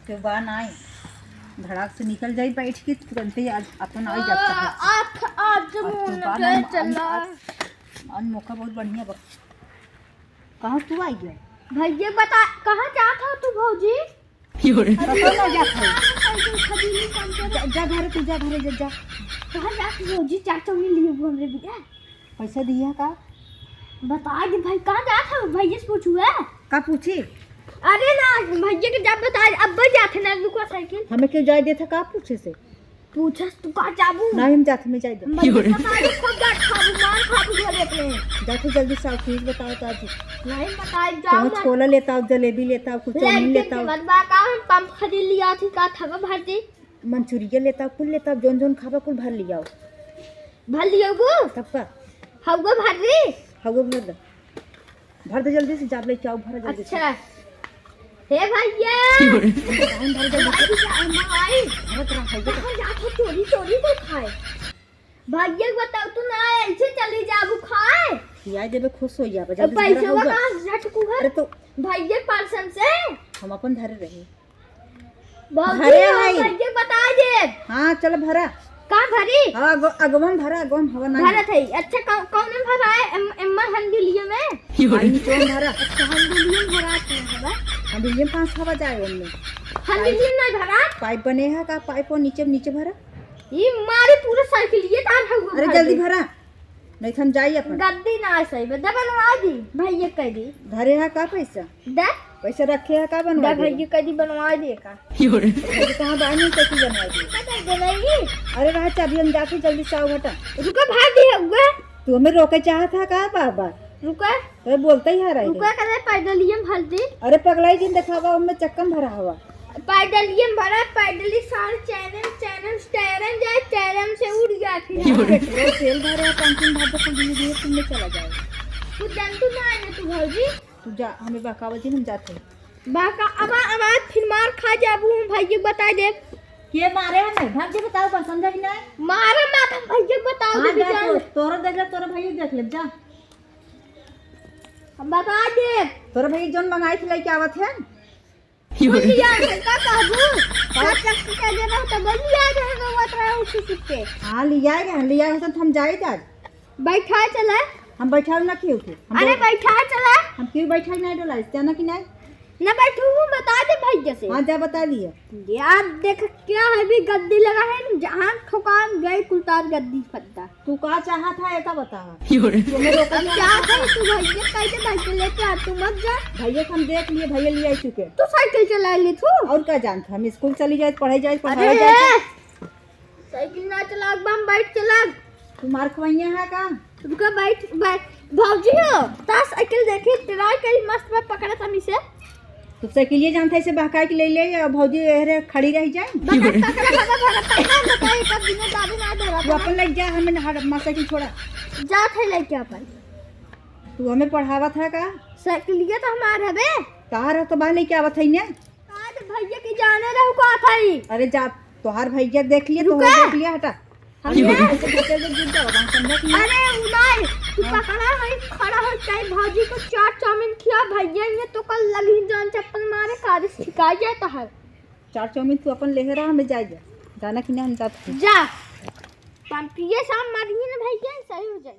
के बान आए धड़ाक से निकल जाई बैठ के तुरंत ही अपन आ जाता है। आज मौका बहुत बढ़िया बा। कहाँ तू आई गया भैया बता कहाँ जाता हो तू भौजी? जा घर तू जा घर जा। कहाँ जाती भौजी? चाचा ने लिए वो हमरे दिया पैसा दिया का बता दे भाई। कहाँ जाता हो भैया से पूछू है का पूछी? अरे ना भैया के जब बता अब जाते ना रुको साइकिल हमें क्यों जाए देता का पूछे से पूछस तू का जाबू ना हम जाते में जाए दे बता दे खुद जा खाबू मार खाबू घर अपने जाते जल्दी से फीस बताओ तो आज नहीं बताई जाओ कुछ छोला लेता हूँ जलेबी लेता हूँ कुछ चाउमीन लेता हूँ बता का हम पंप खरीद लिया थी का था भर दे मंचूरियन लेता हूँ कुल लेता हूँ जोन जोन खाबा कुल भर लिया भर लिया वो सबका हवा भर दे हवा भर दे जल्दी से जाब ले चाव भर जल्दी। अच्छा हे भैया चोरी चोरी तो खाए भैया बताओ तू ना ऐसे चली जाबू खाए यार देबे खुश हो जा पैसा कहां झटकू है? अरे तो भैया पर्सन से हम अपन धरे रहे भरे भाई भैया बता दे। हां चल भरा का भरी? हां अगवन भरा अगवन हवा नहीं भरा थे। अच्छा कौन में भरा है? एम्मा हंडीलिया में आई कौन भरा? अच्छा हंडीलिया भरा के है हंडीलिया 5 हवा जाए उनमें हंडीलिया नहीं भरा पाइप बने है का पाइप और नीचे नीचे भरा ये मारे पूरा साइकिल ये तार है। अरे जल्दी भरा नहीं हम जाई अपन गद्दी ना सही बता बनवा दी भैया कह दी धरे है का पैसा दे पैसा रखे है का बनवा दे भैया कह दी बनवा दे का कहां बाई नहीं कैसे बनवा दी पता दे नहीं। अरे रहा चाबी हम जाके जल्दी से आओ बेटा रुको भाग दी हुआ तू हमें रोके चाहत है का बाबा रुको तो बोलते ही है रुको करे पैदलियम भर दी। अरे पगलाई दिन दिखावा हमें चक्कम भरा हुआ पैदलियम भरा पैदली सारे चैनल चैनल स्टेरन जाए चैनल से उड़ गया फिर पेट्रोल तेल भरा पंपिंग भर तो धीरे धीरे तुमने चला जाए तू जान तू ना आए तू भौजी तू जा हमें बकावा जी हम जाते बाका अब फिर मार खा जाबू भैया बता दे के मारे हमें भाग जे बताओ पसंद है कि नहीं मारे माता भैया बताओ दे तोरा देख ले तोरा भैया देख ले जा हम बता दे तोरा भैया जोन मंगाई थी लेके आवत है लिया का कहबू का चक्क के देना तो बलिया जाएगा उतरा उसी सिक्के। हां लिया है तो हम जाए आज बैठा चला हम बैठा ना क्यों थे अरे बैठा चला हम क्यों बैठा नहीं डोला जाना कि नहीं ना बैठू बता दे भैया से। हां जा बता दिया यार देख क्या है भी गद्दी लगा है जहां ठोकान गए कुलतार गद्दी फद्दा तू का चाहा था ऐसा बता तुम्हें रोका क्या है तू भैया कैसे साइकिल लेके आ तू मत जा भैया हम देख लिए भैया ले आई चुके तू साइकिल चला ली तू और क्या जानता हम स्कूल चली जाए पढ़ाई जाए पढ़ाई जाए साइकिल ना चला बम बैठ चला तू मार खवैया है का रुका बैठ भौजी हो ता साइकिल देखी ट्राई करी मस्त में पकड़ा था मिसे तो साइकिल ये जानता है से बहका के ले ले भौजी रे खड़ी रह जाए तू अपन लग जा हमें साइकिल छोड़ा जा थे लेके अपन तू हमें पढ़ावा था का साइकिल ये तो हमारा बे तार तो बाहर लेके आवत है ना आज भैया की जाने रहू का थई। अरे जा तोहार भैया देख लिए तो देख लिया हटा अरे उनाई तू पकड़ा है खड़ा हो चाहे भौजी को चाट चाउमीन खिया भैया ने तो कल लगी जान चप्पल मारे कार सिखा जाता है चाट चाउमीन तू अपन ले रहा हमें जाए जाना कि नहीं हम जाते जा पंपिए शाम मारिए ना भैया सही हो जाए।